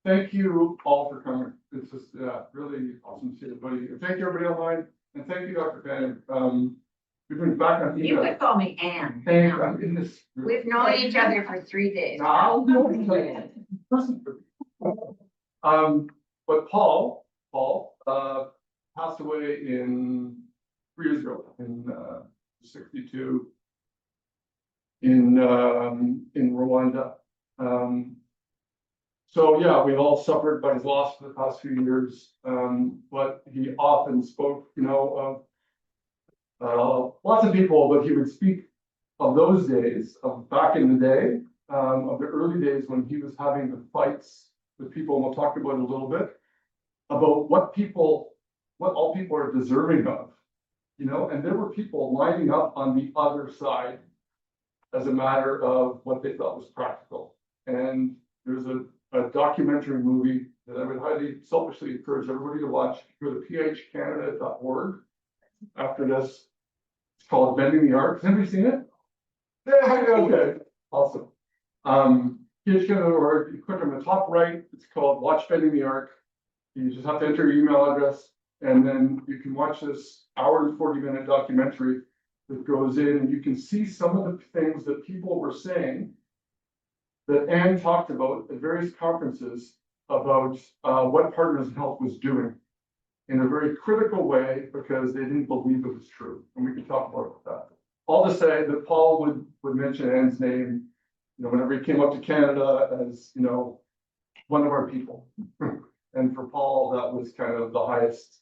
thank you all for coming. It's just, really awesome to see everybody. And thank you everybody online, and thank you, Dr. Fanning. We've been back on You email. could call me Ann. Thank you. I'm in this. We've known each other for 3 days. Now, but Paul, passed away in 3 years ago, in 62, in Rwanda. So yeah, we've all suffered by his loss for the past few years. But he often spoke, of lots of people, but he would speak of those days, of back in the day, of the early days when he was having the fights with people, and we'll talk about it a little bit, about what all people are deserving of, and there were people lining up on the other side as a matter of what they thought was practical. And there's a documentary movie that I would highly selfishly encourage everybody to watch. Go to phcanada.org after this. It's called Bending the Arc. Has anybody seen it? Yeah, okay, awesome. phcanada.org, you click on the top right, it's called Watch Bending the Arc. You just have to enter your email address, and then you can watch this hour and 40-minute documentary that goes in, and you can see some of the things that people were saying that Anne talked about at various conferences about what Partners in Health was doing in a very critical way, because they didn't believe it was true. And we can talk more about that. All to say that Paul would mention Anne's name, whenever he came up to Canada as, one of our people. And for Paul, that was kind of the highest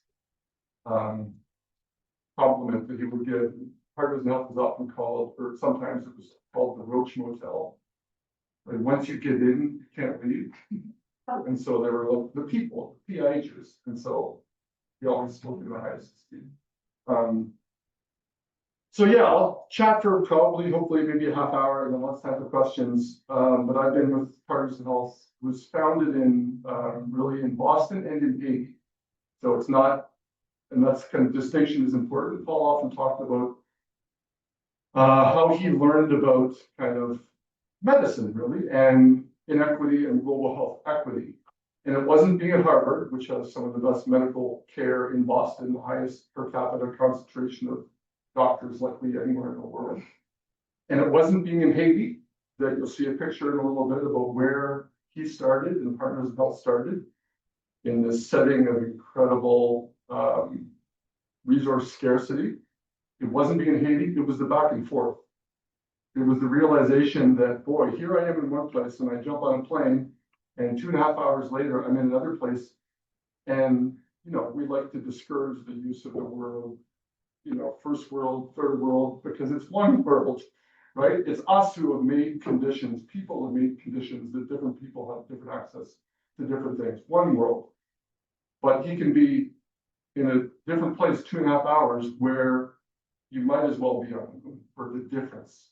compliment that he would give. Partners in Health was often called, or sometimes it was called the Roach Motel. And once you get in, you can't leave. And so there were the people, the PIHs. And so he always spoke in the highest esteem. So yeah, I'll chat for hopefully maybe a half hour, and then let's have the questions. But I've been with Partners in Health, was founded really in Boston and in Haiti. So it's not, and that's kind of distinction is important. Paul often talked about how he learned about kind of medicine, really, and inequity and global health equity. And it wasn't being at Harvard, which has some of the best medical care in Boston, the highest per capita concentration of doctors likely anywhere in the world. And it wasn't being in Haiti, that you'll see a picture in a little bit about where he started and Partners in Health started, in this setting of incredible resource scarcity. It wasn't being in Haiti, it was the back and forth. It was the realization that, boy, here I am in one place, and I jump on a plane, and 2.5 hours later, I'm in another place. And, we like to discourage the use of the word, first world, third world, because it's one world, right? It's us who have made conditions, people have made conditions that different people have different access to different things, one world. But he can be in a different place 2.5 hours where you might as well be on for the difference.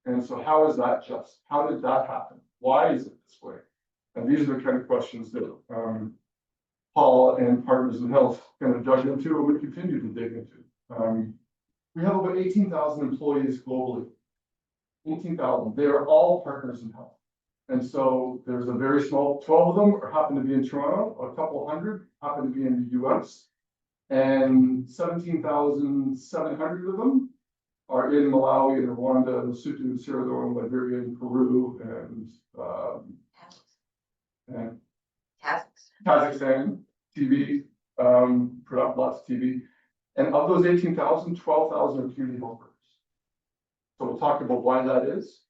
And so how is that just? How did that happen? Why is it this way? And these are the kind of questions that Paul and Partners in Health kind of dug into and would continue to dig into. We have about 18,000 employees globally. 18,000. They are all Partners in Health. And so there's a very small, 12 of them happen to be in Toronto, a couple hundred happen to be in the US, and 17,700 of them are in Malawi and Rwanda, Lesotho, Sierra Leone, Liberia, and Peru, and Kazakhstan, TV, put up lots of TV. And of those 18,000, 12,000 are community health workers. So we'll talk about why that is.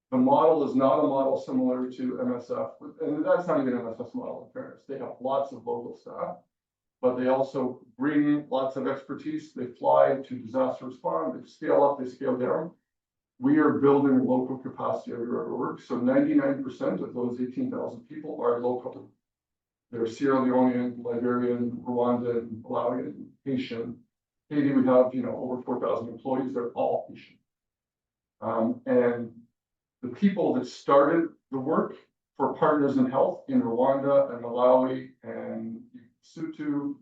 The model is not a model similar to MSF, and that's not even MSF's model in fairness. They have lots of local staff, but they also bring lots of expertise. They fly to disaster response, they scale up, they scale down. We are building local capacity everywhere we work. So 99% of those 18,000 people are local. They're Sierra Leonean, Liberian, Rwandan, Malawian, Haitian. Haiti, we have over 4,000 employees. They're all Haitian. And the people that started the work for Partners in Health in Rwanda and Malawi and Lesotho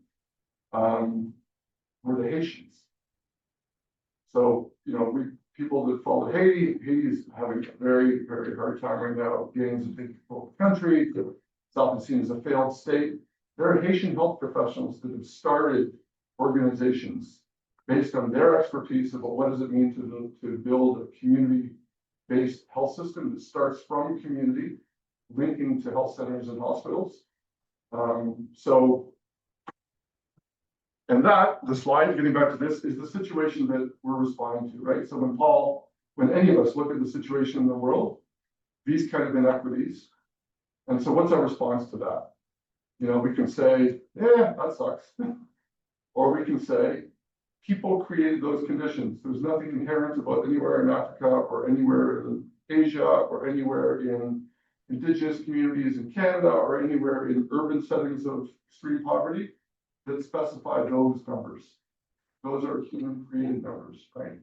were the Haitians. So, people that followed Haiti's having a very, very hard time right now. Gangs have taken control of the country. It's often seen as a failed state. There are Haitian health professionals that have started organizations based on their expertise about what does it mean to build a community-based health system that starts from community, linking to health centers and hospitals. And the slide, getting back to this, is the situation that we're responding to, right? So when any of us look at the situation in the world, these kind of inequities, and so what's our response to that? You know, we can say, yeah, that sucks. Or we can say, people created those conditions. There's nothing inherent about anywhere in Africa or anywhere in Asia or anywhere in Indigenous communities in Canada or anywhere in urban settings of extreme poverty that specify those numbers. Those are human created numbers, right?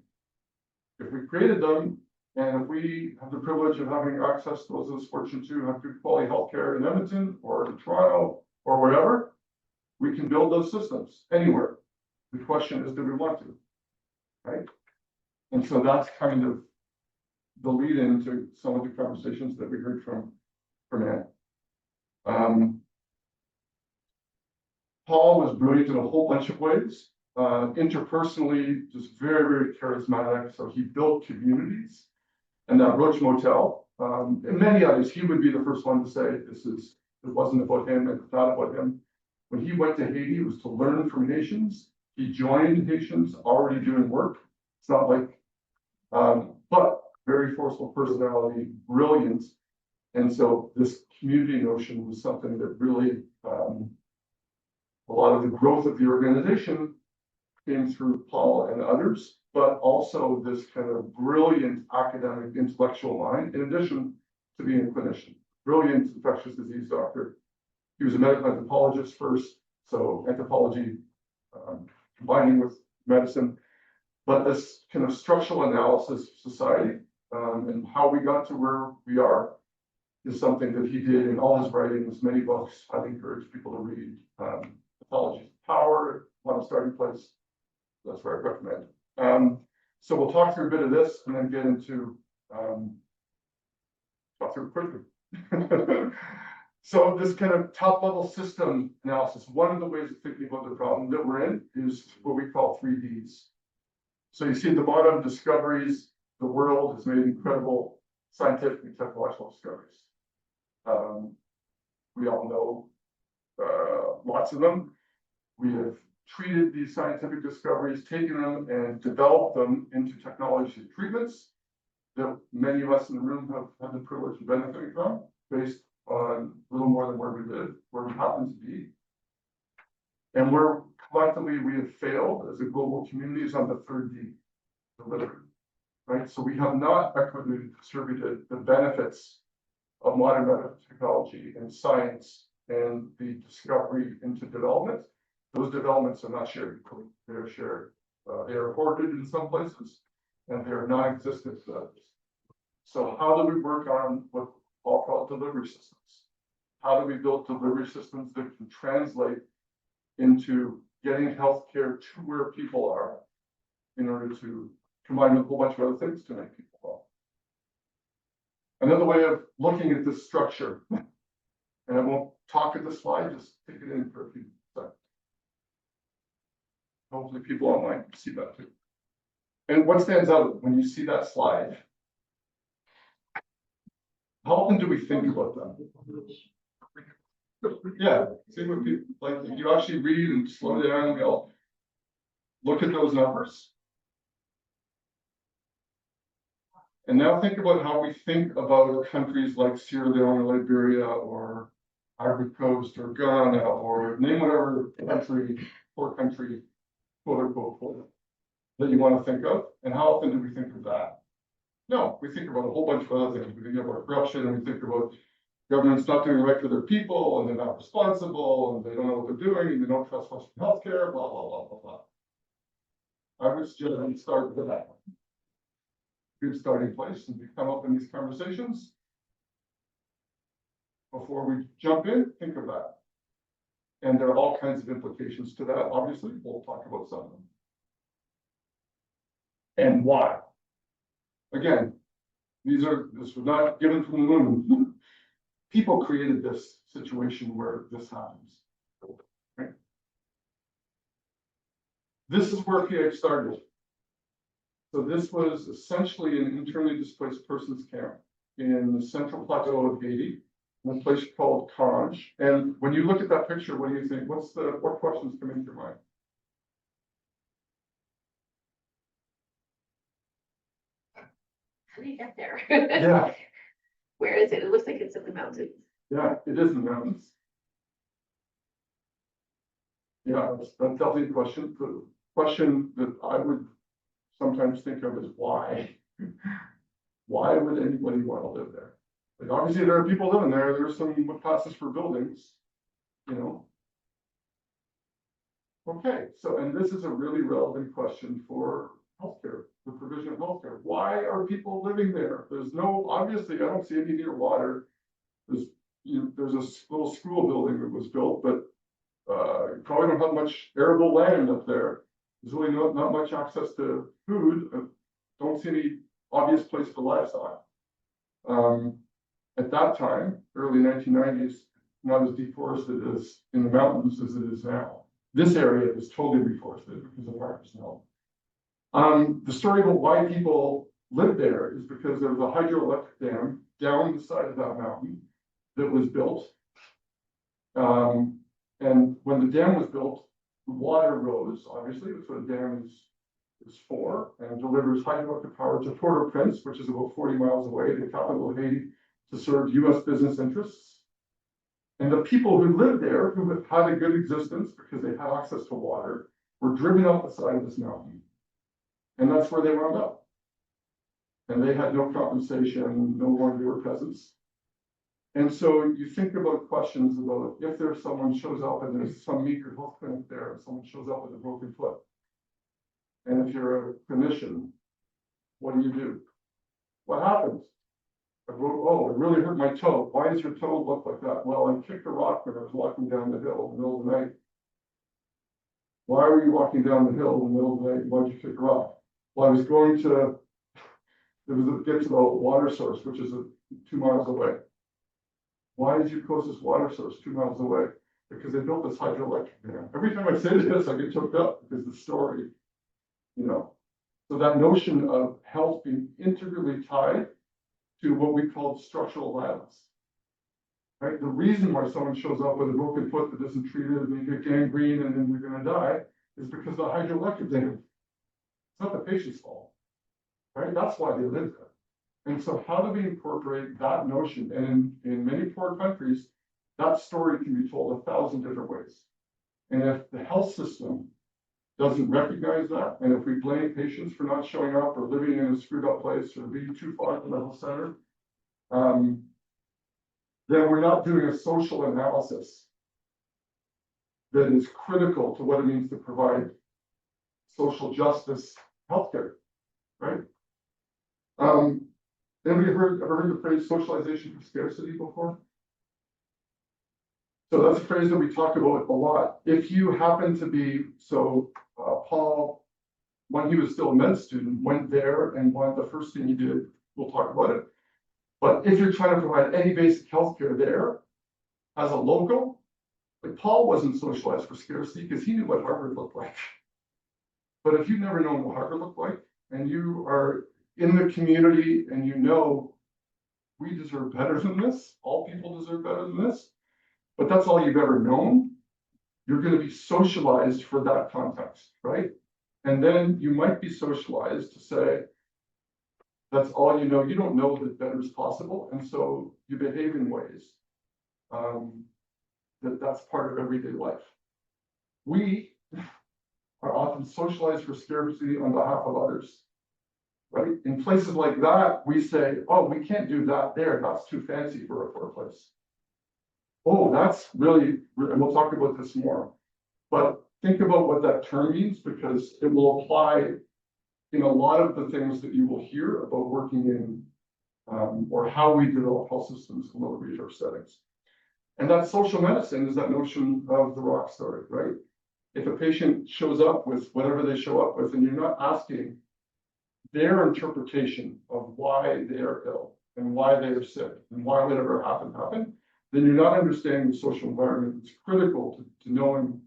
If we created them, and if we have the privilege of having access to those fortunate to have good quality healthcare in Edmonton or in Toronto or wherever, we can build those systems anywhere. The question is, do we want to, right? And so that's kind of the lead into some of the conversations that we heard from Anne. Paul was brilliant in a whole bunch of ways. Interpersonally, just very, very charismatic. So he built communities, and that Roach Motel, and many others. He would be the first one to say it wasn't about him, and it's not about him. When he went to Haiti, it was to learn from Haitians. He joined Haitians already doing work. It's not like, but very forceful personality, brilliant. And so this community notion was something that really, a lot of the growth of the organization came through Paul and others, but also this kind of brilliant academic intellectual mind, in addition to being a clinician, brilliant infectious disease doctor. He was a medical anthropologist first, so anthropology combining with medicine, but this kind of structural analysis of society and how we got to where we are is something that he did in all his writings, many books. I'd encourage people to read. Pathology of Power, one starting place. That's where I recommend. So we'll talk through a bit of this and then get into talk through quickly. So this kind of top level system analysis, one of the ways of thinking about the problem that we're in is what we call 3Ds. So you see at the bottom, discoveries. The world has made incredible scientific and technological discoveries. We all know lots of them. We have treated these scientific discoveries, taken them and developed them into technology treatments that many of us in the room have had the privilege of benefiting from, based on a little more than where we live, where we happen to be. And we're collectively, we have failed as a global community is on the third D, delivery, right? So we have not equitably distributed the benefits of modern medical technology and science and the discovery into development. Those developments are not shared equally. They are shared. They are hoarded in some places, and they are non-existent to others. So how do we work on what I'll call delivery systems? How do we build delivery systems that can translate into getting healthcare to where people are in order to combine with a whole bunch of other things to make people well? Another way of looking at this structure, and I won't talk at the slide, just take it in for a few seconds. Hopefully people online can see that too. And what stands out when you see that slide? How often do we think about that? Yeah, see what people, like, if you actually read and slow down and go, look at those numbers. And now think about how we think about countries like Sierra Leone or Liberia or Ivory Coast or Ghana or name whatever country, poor country, quote unquote, poor, that you want to think of. And how often do we think of that? No, we think about a whole bunch of other things. We think about corruption, and we think about governments not doing right for their people, and they're not responsible, and they don't know what they're doing, and they don't trust Western healthcare, blah, blah, blah, blah, blah. I would just start with that one. Good starting place, and we come up in these conversations. Before we jump in, think of that. And there are all kinds of implications to that. Obviously, we'll talk about some of them. And why? Again, this was not given from the moon. People created this situation where this happens. Right? This is where PH started. So this was essentially an internally displaced persons camp in the central plateau of Haiti, in a place called Conge. And when you look at that picture, what do you think? What questions come into your mind? How do you get there? Yeah, Where is it? It looks like it's in the mountains. yeah, it is in the mountains. Yeah, that's definitely a question. The question that I would sometimes think of is why? Why would anybody want to live there? Like, obviously, there are people living there. There's some what passes for buildings, you know. Okay, so, and this is a really relevant question for healthcare, the provision of healthcare. Why are people living there? There's no, obviously, I don't see any near water. There's, there's a little school building that was built, but you probably don't have much arable land up there. There's really not much access to food. Don't see any obvious place for livestock. At that time, early 1990s, not as deforested as in the mountains as it is now. This area is totally reforested because of fire snow. The story about why people live there is because there was a hydroelectric dam down the side of that mountain that was built. And when the dam was built, the water rose, obviously, that's what a dam is for, and delivers hydroelectric power to Port-au-Prince, which is about 40 miles away, the capital of Haiti, to serve US business interests. And the people who lived there, who had a good existence because they had access to water, were driven up the side of this mountain. And that's where they wound up. And they had no compensation, no longer they were peasants. And so you think about questions about if there's someone shows up and there's some meager health clinic there, and someone shows up with a broken foot. And if you're a clinician, what do? What happens? I wrote, oh, it really hurt my toe. Why does your toe look like that? Well, I kicked a rock when I was walking down the hill in the middle of the night. Why were you walking down the hill in the middle of the night? Why'd you kick a rock? Well, I was going to, get to the water source, which is 2 miles away. Why is your closest water source 2 miles away? Because they built this hydroelectric dam. Every time I say this, I get choked up because the story, So that notion of health being integrally tied to what we call structural violence. Right? The reason why someone shows up with a broken foot that isn't treated and you get gangrene and then you're going to die is because the hydroelectric dam. It's not the patient's fault. Right? That's why they live there. And so how do we incorporate that notion? And in many poor countries, that story can be told 1,000 different ways. And if the health system doesn't recognize that, and if we blame patients for not showing up or living in a screwed up place or being too far from the health center, then we're not doing a social analysis that is critical to what it means to provide social justice healthcare, right? Anybody ever heard the phrase socialization for scarcity before? So that's a phrase that we talk about a lot. If you happen to be, Paul, when he was still a med student, went there, and one of the first thing he did, we'll talk about it. But if you're trying to provide any basic healthcare there, as a local, like Paul wasn't socialized for scarcity because he knew what Harvard looked like. But if you've never known what Harvard looked like, and you are in the community and we deserve better than this, all people deserve better than this, but that's all you've ever known, you're going to be socialized for that context, right? And then you might be socialized to say, that's all you know. You don't know that better is possible. And so you behave in ways that's part of everyday life. We are often socialized for scarcity on behalf of others, right? In places like that, we say, oh, we can't do that there. That's too fancy for a poor place. Oh, that's really, and we'll talk about this more. But think about what that term means, because it will apply in a lot of the things that you will hear about working in or how we develop health systems in low resource settings. And that social medicine is that notion of the rock story, right? If a patient shows up with whatever they show up with, and you're not asking their interpretation of why they are ill and why they are sick and why whatever happened, then you're not understanding the social environment. It's critical to knowing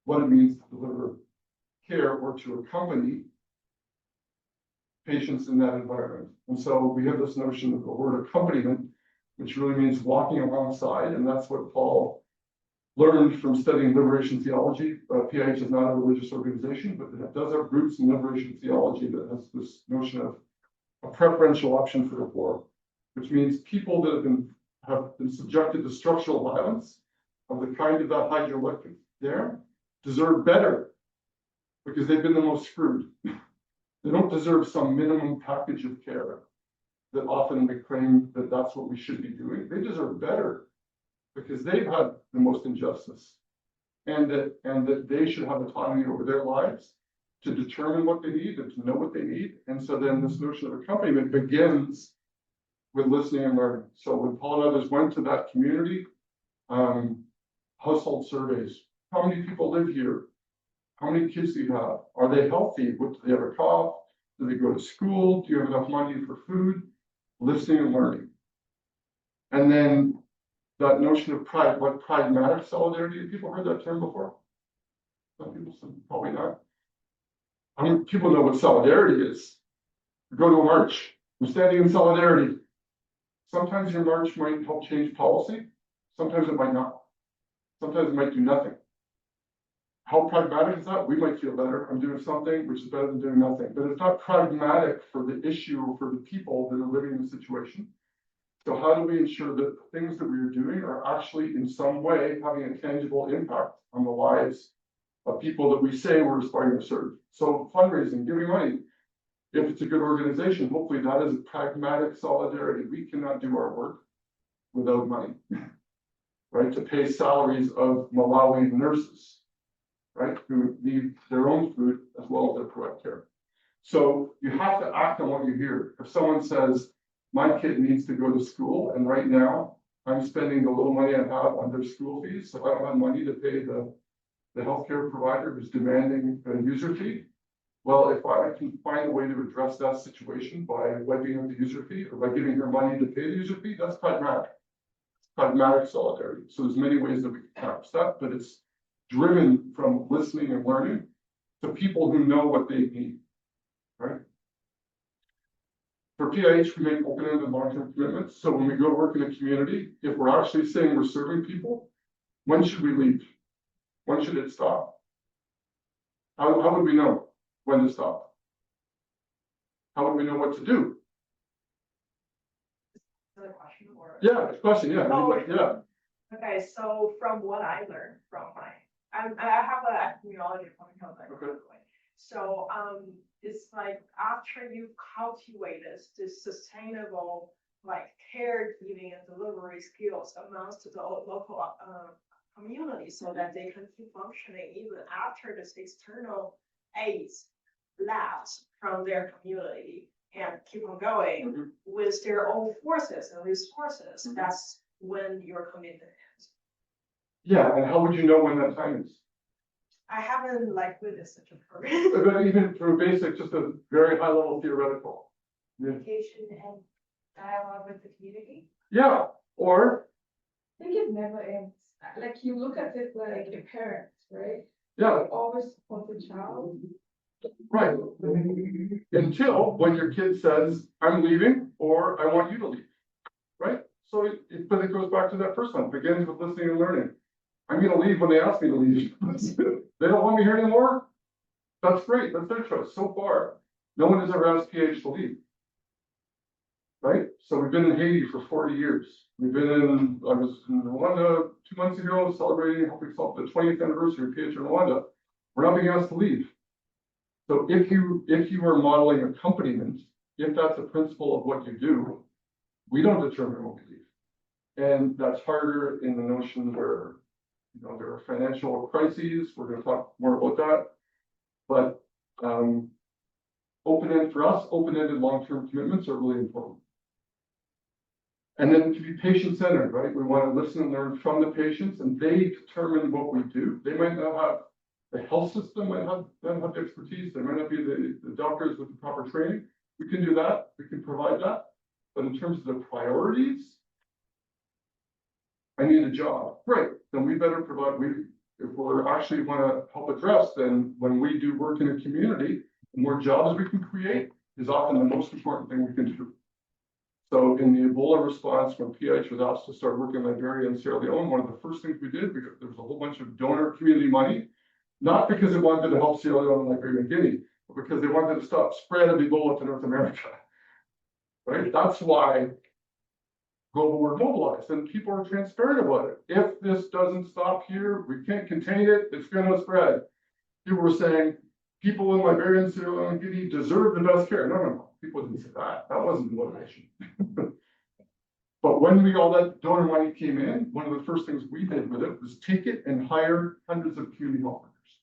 what it means to deliver care or to accompany patients in that environment. And so we have this notion of the word accompaniment, which really means walking alongside, and that's what Paul learned from studying liberation theology. PIH is not a religious organization, but it does have roots in liberation theology that has this notion of a preferential option for the poor, which means people that have been subjected to structural violence of the kind of that hydroelectric there deserve better because they've been the most screwed. They don't deserve some minimum package of care that often we claim that that's what we should be doing. They deserve better because they've had the most injustice, and that they should have autonomy over their lives to determine what they need and to know what they need. And so then this notion of accompaniment begins with listening and learning. So when Paul and others went to that community, household surveys, how many people live here? How many kids do you have? Are they healthy? What, do they have a cough? Do they go to school? Do you have enough money for food? Listening and learning. And then that notion of pride, like pragmatic solidarity. Have people heard that term before? Some people said probably not. I mean, people know what solidarity is. You go to a march. I'm standing in solidarity. Sometimes your march might help change policy. Sometimes it might not. Sometimes it might do nothing. How pragmatic is that? We might feel better. I'm doing something which is better than doing nothing. But it's not pragmatic for the issue or for the people that are living in the situation. So how do we ensure that the things that we are doing are actually in some way having a tangible impact on the lives of people that we say we're aspiring to serve? So fundraising, giving money, if it's a good organization, hopefully that is a pragmatic solidarity. We cannot do our work without money, right? To pay salaries of Malawi nurses, right, who need their own food as well as their correct care. So you have to act on what you hear. If someone says, my kid needs to go to school, and right now I'm spending the little money I have on their school fees, so I don't have money to pay the healthcare provider who's demanding a user fee. Well, if I can find a way to address that situation by wiping out the user fee or by giving her money to pay the user fee, that's pragmatic. It's pragmatic solidarity. So there's many ways that we can practice that, but it's driven from listening and learning to people who know what they need, right? For PIH, we make open-ended long-term commitments. So when we go work in a community, if we're actually saying we're serving people, when should we leave? When should it stop? How would we know when to stop? How would we know what to do? Another question or? Yeah, it's a question, yeah. Oh, Yeah. Okay, so from what I learned from I have an epidemiology from health. Okay. So, it's like after you cultivate this sustainable, like caregiving and delivery skills amongst the local, community so that they can keep functioning even after this external aids lapse from their community and keep on going with their own forces and resources. That's when your commitment ends. Yeah, and how would you know when that time is? I haven't like witnessed such a program. But even for basic, just a very high level theoretical. Yeah. Communication and dialogue with the community. Yeah, or I think it never ends. Like you look at it like a parent, right? yeah, You always support the child. right. Until when your kid says, I'm leaving, or I want you to leave, right? So but it goes back to that first one, it begins with listening and learning. I'm gonna leave when they ask me to leave. They don't want me here anymore? That's great, that's their choice. So far, no one has ever asked PH to leave. Right? So we've been in Haiti for 40 years. We've been I was in Rwanda 2 months ago, celebrating, helping celebrate the 20th anniversary of PH in Rwanda. We're not being asked to leave. So if you are modeling accompaniment, if that's a principle of what you do, we don't determine what we leave. And that's harder in the notion where, there are financial crises. We're going to talk more about that. But open-ended for us, open-ended long-term commitments are really important. And then to be patient-centered, right? We want to listen and learn from the patients, and they determine what we do. They might not have the health system, might not have the expertise. They might not be the doctors with the proper training. We can do that. We can provide that. But in terms of the priorities, I need a job. Great, then we better provide, if we're actually want to help address, then when we do work in a community, the more jobs we can create is often the most important thing we can do. So in the Ebola response, when PH was asked to start working in Liberia and Sierra Leone, one of the first things we did, because there was a whole bunch of donor community money, not because they wanted to help Sierra Leone and Liberia and Guinea, but because they wanted to stop spread of Ebola to North America. Right? That's why global were mobilized, and people are transparent about it. If this doesn't stop here, we can't contain it, it's going to spread. People were saying, people in Liberia and Sierra Leone and Guinea deserve the best care. No. People didn't say that. That wasn't the motivation. But when all that donor money came in, one of the first things we did with it was take it and hire hundreds of community health workers.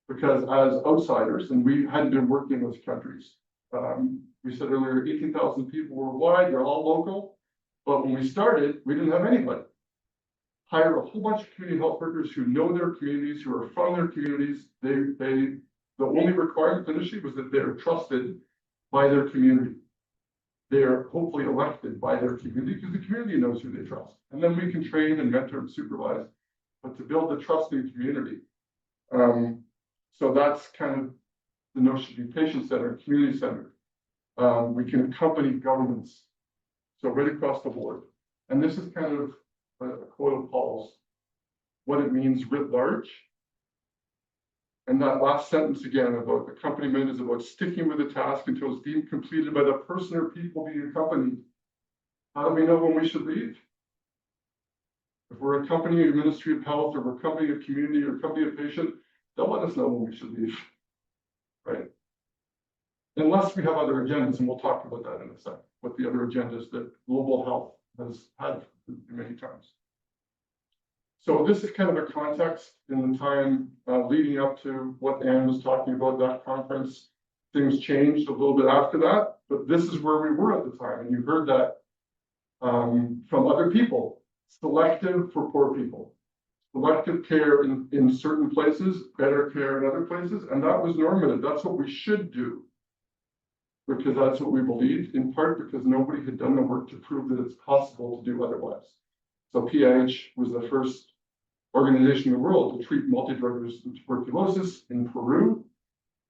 Because as outsiders, and we hadn't been working in those countries, we said earlier, 18,000 people worldwide, you're all local. But when we started, we didn't have anybody. Hire a whole bunch of community health workers who know their communities, who are from their communities. The only requirement initially was that they're trusted by their community. They are hopefully elected by their community because the community knows who they trust. And then we can train and mentor and supervise, but to build a trusting community. So that's kind of the notion of patient-centered, community-centered. We can accompany governments. So right across the board. And this is kind of a quote of Paul's, what it means writ large. And that last sentence again about accompaniment is about sticking with the task until it's deemed completed by the person or people being accompanied. How do we know when we should leave? If we're accompanying a ministry of health, or we're accompanying a community, or accompanying a patient, they'll let us know when we should leave, right? Unless we have other agendas, and we'll talk about that in a second, what the other agendas that global health has had many times. So this is kind of a context in the time leading up to what Anne was talking about, that conference. Things changed a little bit after that, but this is where we were at the time. And you heard that from other people. Selective for poor people. Selective care in certain places, better care in other places. And that was normative. That's what we should do. Because that's what we believed, in part because nobody had done the work to prove that it's possible to do otherwise. So PIH was the first organization in the world to treat multi-drug-resistant tuberculosis in Peru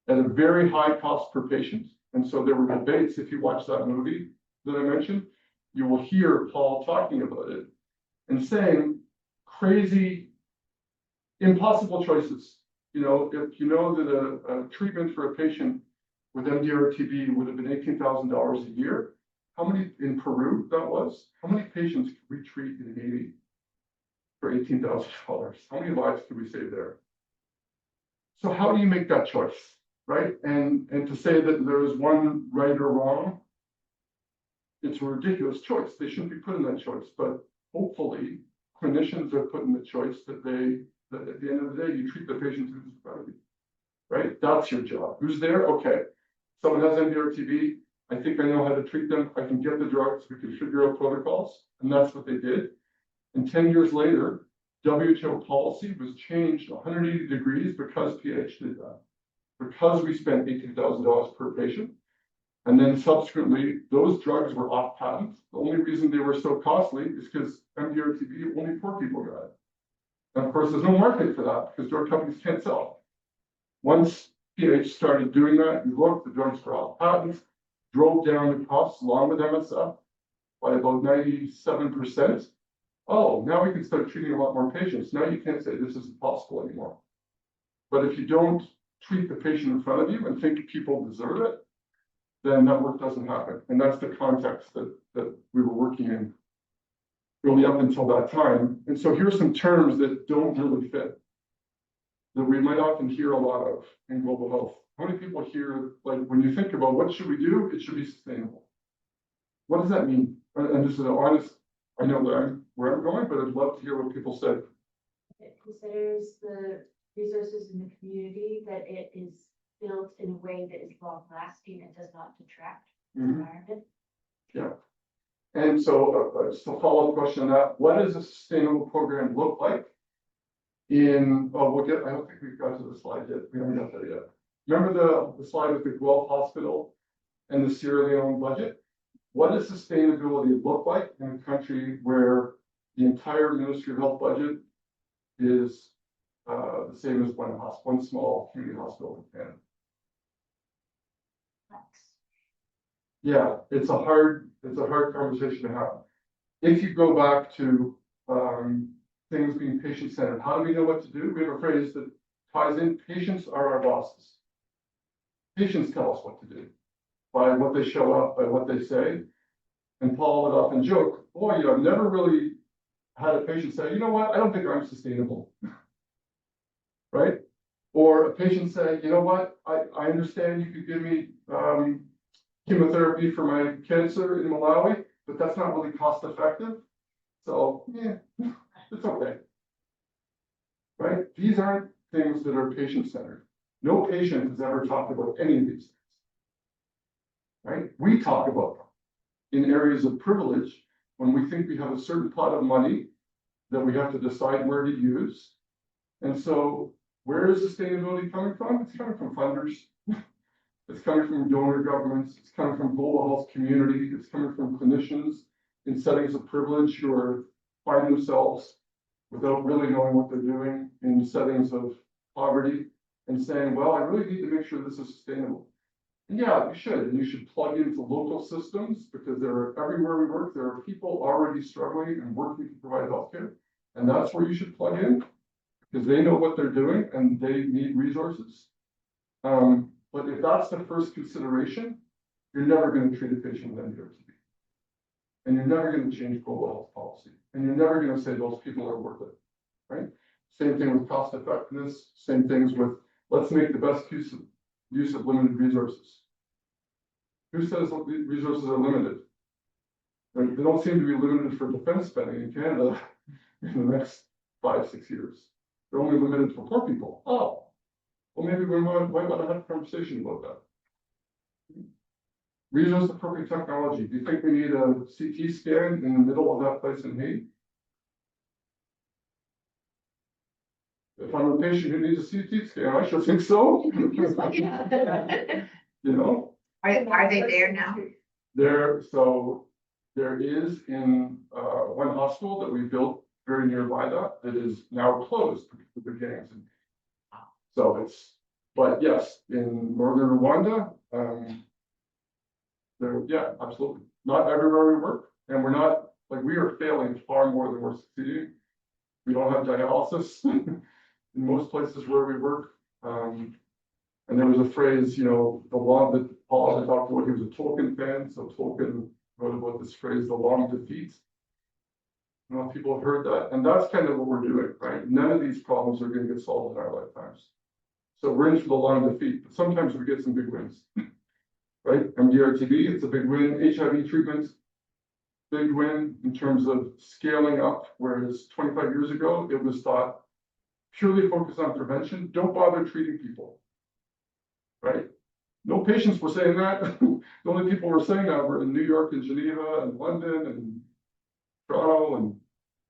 at a very high cost per patient. And so there were debates. If you watch that movie that I mentioned, you will hear Paul talking about it and saying crazy, impossible choices. You know, if you know that a treatment for a patient with MDR-TB would have been $18,000 a year, how many in Peru that was? How many patients could we treat in Haiti for $18,000? How many lives could we save there? So how do you make that choice, right? And to say that there is one right or wrong, it's a ridiculous choice. They shouldn't be put in that choice, but hopefully clinicians are put in the choice that at the end of the day, you treat the patient who's in front of you, right? That's your job. Who's there? Okay. Someone has MDR-TB. I think I know how to treat them. I can get the drugs. We can figure out protocols. And that's what they did. And 10 years later, WHO policy was changed 180 degrees because PH did that. Because we spent $18,000 per patient. And then subsequently, those drugs were off patent. The only reason they were so costly is because MDR-TB, only poor people got it. And of course, there's no market for that because drug companies can't sell. Once PH started doing that, you look, the drugs were off patent, drove down the costs along with MSF by about 97%. Oh, now we can start treating a lot more patients. Now you can't say this isn't possible anymore. But if you don't treat the patient in front of you and think people deserve it, then that work doesn't happen. And that's the context that we were working in really up until that time. And so here's some terms that don't really fit, that we might often hear a lot of in global health. How many people hear, like, when you think about what should we do, it should be sustainable. What does that mean? And this is an honest, I know where I'm going, but I'd love to hear what people say. It considers the resources in the community, that it is built in a way that is long lasting and does not detract from the environment. Yeah. And so just a follow-up question on that. What does a sustainable program look like? I don't think we've got to the slide yet. We haven't got there yet. Remember the slide with the Guelph Hospital and the Sierra Leone budget? What does sustainability look like in a country where the entire Ministry of Health budget is the same as one small community hospital in Canada. Yeah, it's a hard conversation to have. If you go back to things being patient-centered, how do we know what to do? We have a phrase that ties in, patients are our bosses. Patients tell us what to do by what they show up, by what they say. And Paul would often joke, boy, I've never really had a patient say, you know what, I don't think I'm sustainable. Right? Or a patient say, you know what, I understand you could give me chemotherapy for my cancer in Malawi, but that's not really cost effective. So, yeah, it's okay. Right? These aren't things that are patient-centered. No patient has ever talked about any of these things. Right? We talk about them in areas of privilege when we think we have a certain pot of money that we have to decide where to use. And so, where is sustainability coming from? It's coming from funders. It's coming from donor governments. It's coming from global health community. It's coming from clinicians in settings of privilege who are finding themselves without really knowing what they're doing in settings of poverty and saying, well, I really need to make sure this is sustainable. And yeah, you should. And you should plug into local systems because everywhere we work, there are people already struggling and working to provide healthcare. And that's where you should plug in because they know what they're doing and they need resources. But if that's the first consideration, you're never going to treat a patient with NDRTB. And you're never going to change global health policy. And you're never going to say those people are worth it, right? Same thing with cost effectiveness, same things with let's make the best use of limited resources. Who says resources are limited? They don't seem to be limited for defense spending in Canada in the next 5-6 years. They're only limited for poor people. Oh. Well, maybe we might want to have a conversation about that. Resource appropriate technology. Do you think we need a CT scan in the middle of that place in Haiti? If I'm a patient who needs a CT scan, I should think so. You know? Are they there now? There is in one hospital that we built very nearby that is now closed because of the gangs. So but yes, in northern Rwanda, yeah, absolutely. Not everywhere we work, and we are failing far more than we're succeeding. We don't have dialysis in most places where we work. And there was a phrase, the long that Paul had talked about, he was a Tolkien fan, so Tolkien wrote about this phrase, the long defeat. People have heard that, and that's kind of what we're doing, right? None of these problems are going to get solved in our lifetimes. So we're in for the long defeat, but sometimes we get some big wins, right? MDR-TB, it's a big win. HIV treatment, big win in terms of scaling up, whereas 25 years ago, it was thought purely focused on prevention. Don't bother treating people, right? No patients were saying that. The only people who were saying that were in New York and Geneva and London and Toronto and,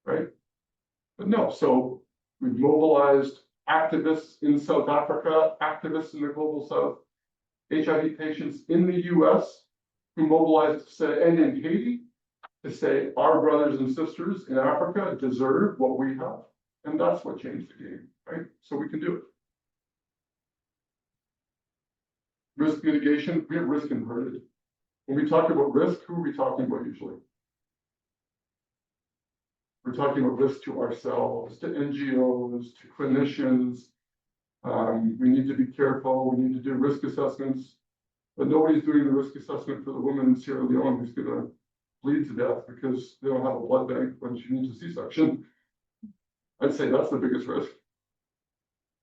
right? But no, so we've mobilized activists in South Africa, activists in the global South, HIV patients in the US who mobilized to say, and in Haiti, to say our brothers and sisters in Africa deserve what we have. And that's what changed the game, right? So we can do it. Risk mitigation, we have risk inverted. When we talk about risk, who are we talking about usually? We're talking about risk to ourselves, to NGOs, to clinicians. We need to be careful. We need to do risk assessments, but nobody's doing the risk assessment for the woman in Sierra Leone who's going to bleed to death because they don't have a blood bank when she needs a C-section. I'd say that's the biggest risk,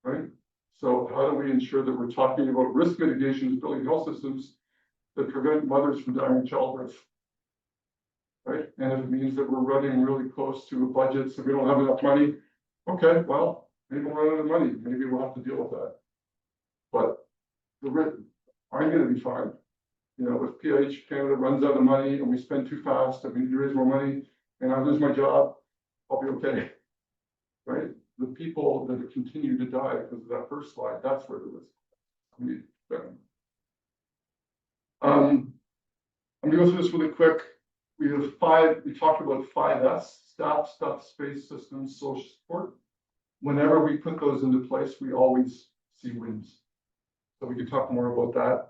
right? So how do we ensure that we're talking about risk mitigation, building health systems that prevent mothers from dying in childbirth? Right? And if it means that we're running really close to a budget, so we don't have enough money, okay, well, maybe we'll run out of money. Maybe we'll have to deal with that. But the risk, I'm going to be fine. If PH Canada runs out of money and we spend too fast and we need to raise more money and I lose my job, I'll be okay. Right? The people that continue to die because of that first slide, that's where the risk is. I'm going to go through this really quick. we have five, we talked about 5S, staff, stuff, space, systems, social support. Whenever we put those into place, we always see wins. So we can talk more about that.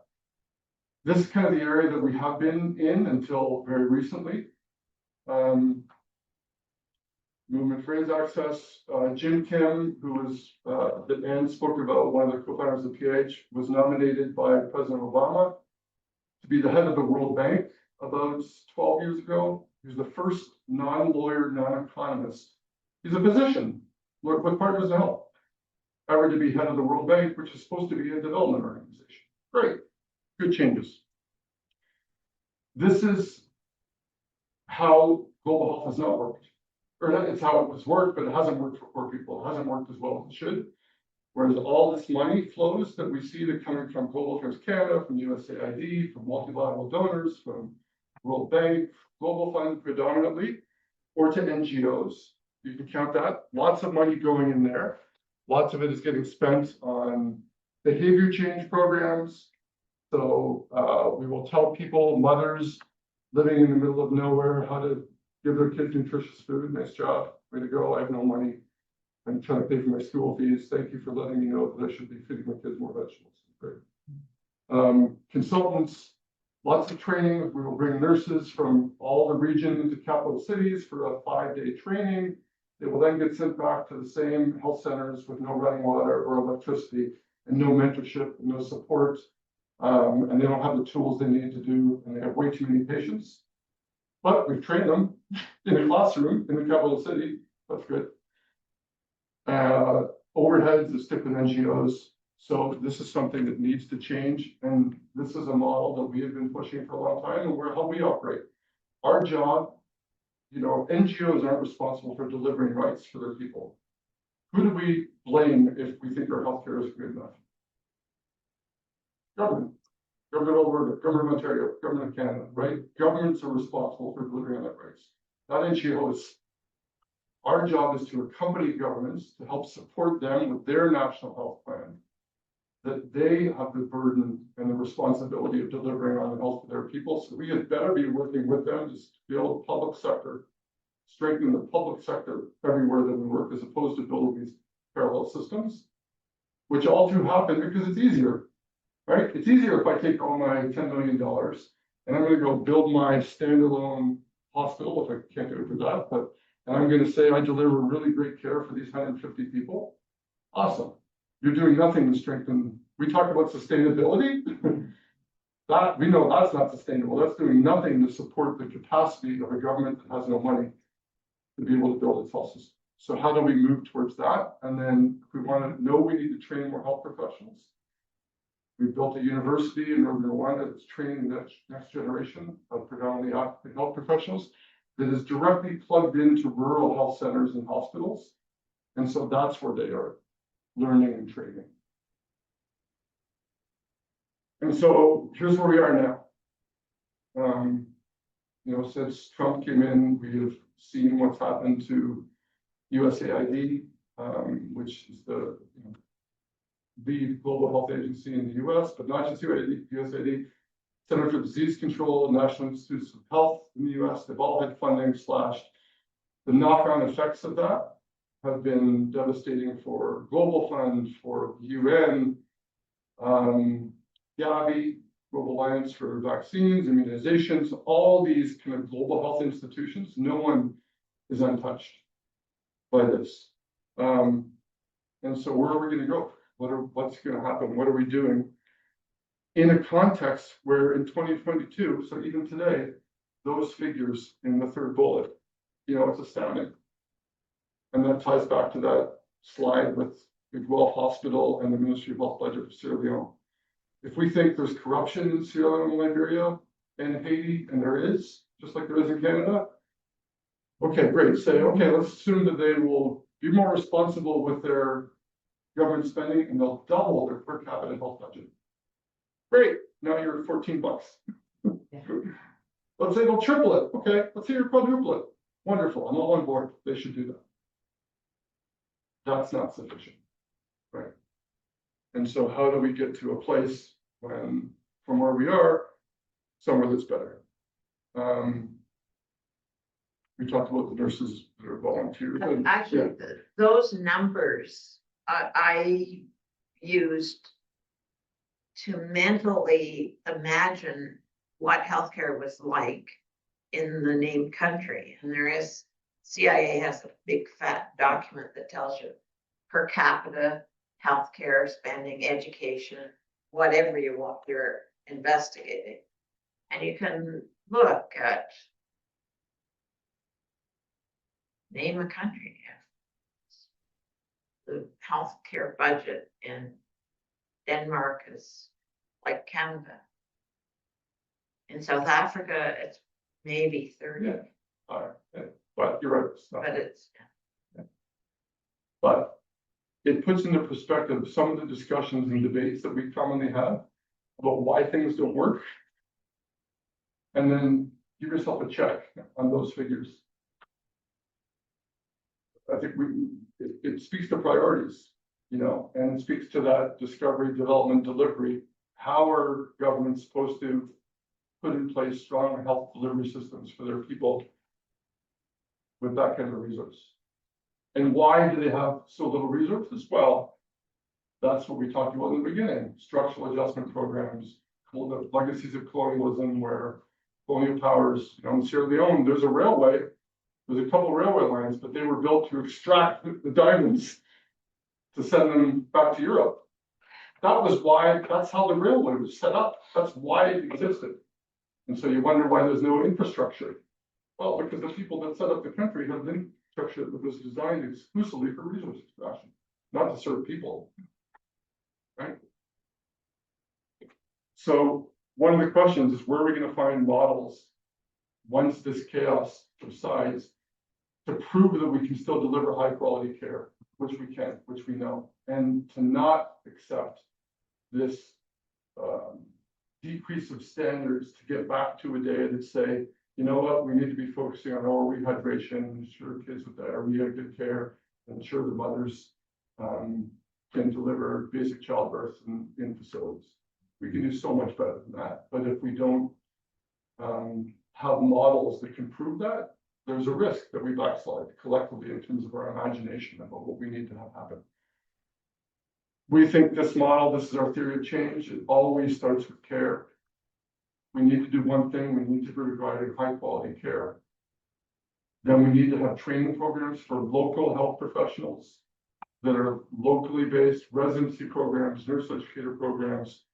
This is kind of the area that we have been in until very recently. Movement phrase access, Jim Kim, who was, that Ann spoke about, one of the co-founders of PH, was nominated by President Obama to be the head of the World Bank about 12 years ago. He was the first non-lawyer, non-economist. He's a physician with Partners in Health, ever to be head of the World Bank, which is supposed to be a development organization. Great, good changes. This is how global health has not worked. Or not, it's how it was worked, but it hasn't worked for poor people. It hasn't worked as well as it should. Whereas all this money flows that we see that coming from Global Affairs Canada, from USAID, from multilateral donors, from World Bank, Global Fund predominantly, or to NGOs. You can count that. Lots of money going in there. Lots of it is getting spent on behavior change programs. So we will tell people, mothers living in the middle of nowhere, how to give their kids nutritious food. Nice job. Way to go. I have no money. I'm trying to pay for my school fees. Thank you for letting me know that I should be feeding my kids more vegetables. Great. Consultants, lots of training. We will bring nurses from all the region into capital cities for a 5-day training. They will then get sent back to the same health centers with no running water or electricity and no mentorship, no support. And they don't have the tools they need to do, and they have way too many patients. But we've trained them in a classroom in the capital city. That's good. Overheads is stick with NGOs. So this is something that needs to change. And this is a model that we have been pushing for a long time, and we're how we operate. Our job, you know, NGOs aren't responsible for delivering rights for their people. Who do we blame if we think our healthcare is good enough? Government. Government of Alberta, Government of Ontario, Government of Canada, right? Governments are responsible for delivering on that rights. Not NGOs. Our job is to accompany governments to help support them with their national health plan, that they have the burden and the responsibility of delivering on the health of their people. So we had better be working with them to build public sector, strengthen the public sector everywhere that we work, as opposed to building these parallel systems, which all do happen because it's easier. Right? It's easier if I take all my $10 million and I'm going to go build my standalone hospital, if I can't do it for that, but and I'm going to say I deliver really great care for these 150 people. Awesome. You're doing nothing to strengthen. We talk about sustainability. That we know that's not sustainable. That's doing nothing to support the capacity of a government that has no money to be able to build its health system. So how do we move towards that? And then if we want to know we need to train more health professionals. We built a university in Northern Rwanda that's training the next generation of predominantly African health professionals that is directly plugged into rural health centers and hospitals. And so that's where they are learning and training. And so here's where we are now. You know, since Trump came in, we have seen what's happened to USAID, which is the lead global health agency in the US, but not just USAID, Center for Disease Control, National Institutes of Health in the US, they've all had funding slashed. The knock-on effects of that have been devastating for Global Fund, for UN, Gavi, Global Alliance for Vaccines, Immunizations, all these kind of global health institutions. No one is untouched by this. And so where are we going to go? What's going to happen? What are we doing? In a context where in 2022, so even today, those figures in the third bullet, you know, it's astounding. And that ties back to that slide with the Guelph Hospital and the Ministry of Health budget for Sierra Leone. If we think there's corruption in Sierra Leone and Liberia and Haiti, and there is, just like there is in Canada, okay, great. Say, okay, let's assume that they will be more responsible with their government spending and they'll double their per capita health budget. Great, now you're at $14. Let's say they'll triple it. Okay, let's say you're quadruple it. Wonderful, I'm all on board. They should do that. That's not sufficient, right? And so how do we get to a place when, from where we are, somewhere that's better? We talked about the nurses that are volunteers. and- Actually, those numbers, I used to mentally imagine what healthcare was like in the named country. And there is, CIA has a big fat document that tells you per capita healthcare spending, education, whatever you want, you're investigating. And you can look at, name a country. The healthcare budget in Denmark is like Canada. In South Africa, it's maybe 30, Yeah. But you're right. It's not. but it's, But it puts into perspective some of the discussions and debates that we commonly have about why things don't work. And then give yourself a check on those figures. I think it speaks to priorities, and it speaks to that discovery, development, delivery. How are governments supposed to put in place strong health delivery systems for their people with that kind of resource? And why do they have so little resources? Well, that's what we talked about in the beginning, structural adjustment programs, the legacies of colonialism, where colonial powers, in Sierra Leone, there's a railway, there's a couple railway lines, but they were built to extract the diamonds to send them back to Europe. That's how the railway was set up. That's why it existed. And so you wonder why there's no infrastructure. Well, because the people that set up the country had an infrastructure that was designed exclusively for resource extraction, not to serve people. Right? So one of the questions is, where are we going to find models once this chaos subsides to prove that we can still deliver high quality care, which we can, which we know, and to not accept this decrease of standards to get back to a day that say, you know what, we need to be focusing on oral rehydration, ensure kids with diarrhea, good care, and ensure the mothers can deliver basic childbirth in facilities. We can do so much better than that. But if we don't have models that can prove that, there's a risk that we backslide collectively in terms of our imagination about what we need to have happen. We think this model, this is our theory of change, it always starts with care. We need to do one thing, we need to provide high quality care. Then we need to have training programs for local health professionals that are locally based, residency programs, nurse educator programs,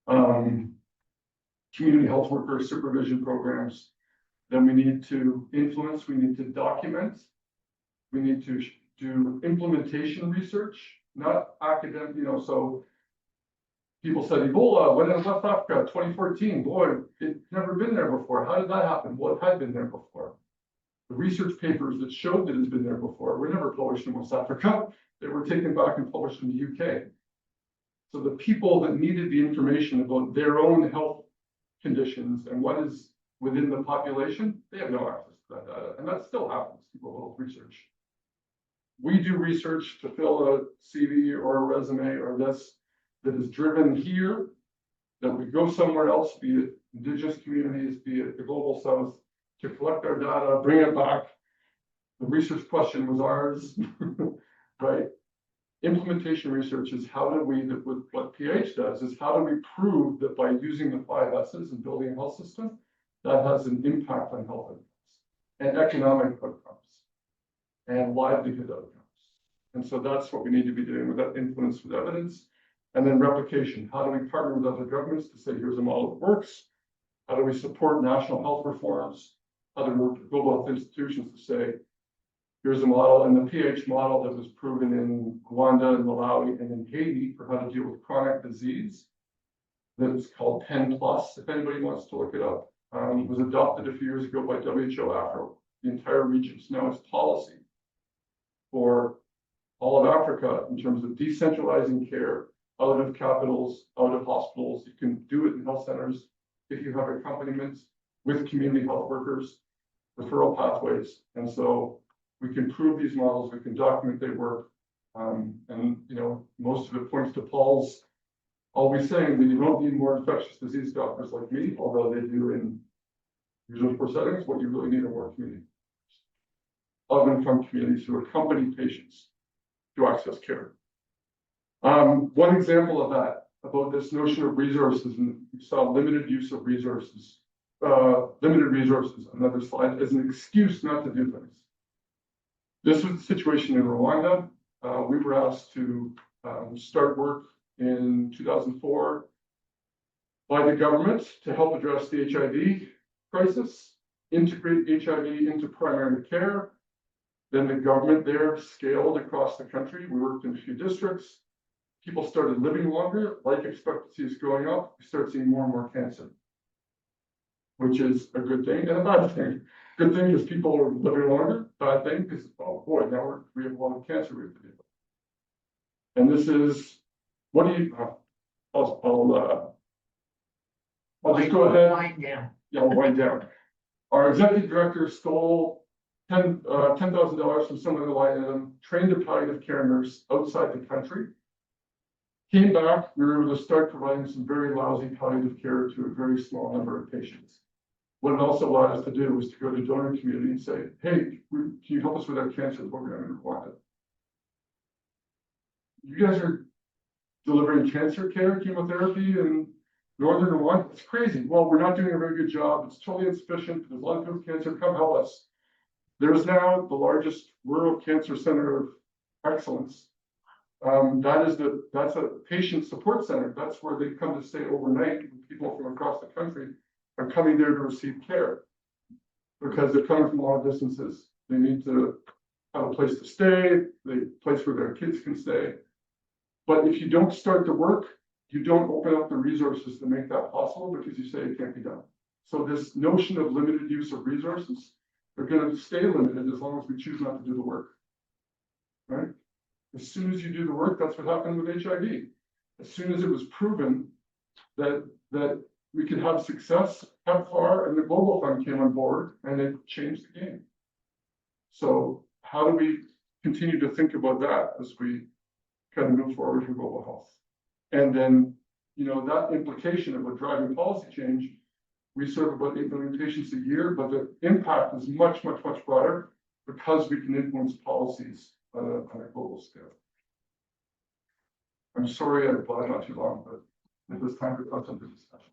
community health worker supervision programs. Then we need to influence, we need to document, we need to do implementation research, not academic, so people said Ebola went in West Africa, 2014, boy, it's never been there before. How did that happen? Well, it had been there before. The research papers that showed that it's been there before were never published in West Africa. They were taken back and published in the UK. So the people that needed the information about their own health conditions and what is within the population, they have no access to that data. And that still happens, people health research. We do research to fill a CV or a resume or this that is driven here, that we go somewhere else, be it indigenous communities, be it the global south, to collect our data, bring it back. The research question was ours, right? Implementation research is how do we, what PH does is how do we prove that by using the 5 S's and building a health system, that has an impact on health outcomes and economic outcomes and livelihood outcomes. And so that's what we need to be doing with that influence with evidence. And then replication. How do we partner with other governments to say, here's a model that works? How do we support national health reforms, other global health institutions to say, here's a model, and the PH model that was proven in Rwanda and Malawi and in Haiti for how to deal with chronic disease, that is called 10+, if anybody wants to look it up. It was adopted a few years ago by WHO Afro, the entire region. So now it's policy for all of Africa in terms of decentralizing care out of capitals, out of hospitals. You can do it in health centers if you have accompaniments with community health workers, referral pathways. And so we can prove these models, we can document they work. And most of it points to Paul's always saying that you don't need more infectious disease doctors like me, although they do in resource poor settings. What you really need are more community income communities who accompany patients to access care. One example of that, about this notion of resources, and you saw limited use of resources, another slide, as an excuse not to do things. This was the situation in Rwanda. We were asked to start work in 2004 by the government to help address the HIV crisis, integrate HIV into primary care. Then the government there scaled across the country. We worked in a few districts. People started living longer, life expectancy is going up. We start seeing more and more cancer, which is a good thing and a bad thing. Good thing is people are living longer. Bad thing because, oh boy, now we have a lot of cancer we have to deal with. And this is, what do you, I'll just go ahead. Wind down. Yeah, I'll wind down. Our executive director stole $10,000 from some other line item, trained a palliative care nurse outside the country. Came back, we were able to start providing some very lousy palliative care to a very small number of patients. What it also allowed us to do was to go to the donor community and say, hey, can you help us with our cancer program in Rwanda? You guys are delivering cancer care, chemotherapy in northern Rwanda? It's crazy. Well, we're not doing a very good job. It's totally insufficient. There's a lot of people with cancer. Come help us. There's now the largest rural cancer center of excellence. That's a patient support center. That's where they come to stay overnight. People from across the country are coming there to receive care because they're coming from long distances. They need to have a place to stay, a place where their kids can stay. But if you don't start the work, you don't open up the resources to make that possible because you say it can't be done. So this notion of limited use of resources, they're going to stay limited as long as we choose not to do the work, right? As soon as you do the work, that's what happened with HIV. As soon as it was proven that we could have success, PEPFAR and the Global Fund came on board and it changed the game. So how do we continue to think about that as we kind of move forward for global health? And then, you know, that implication of a driving policy change, we serve about 8 million patients a year, but the impact is much, much, much broader because we can influence policies on a global scale. I'm sorry I replied not too long, but it was time for content discussion.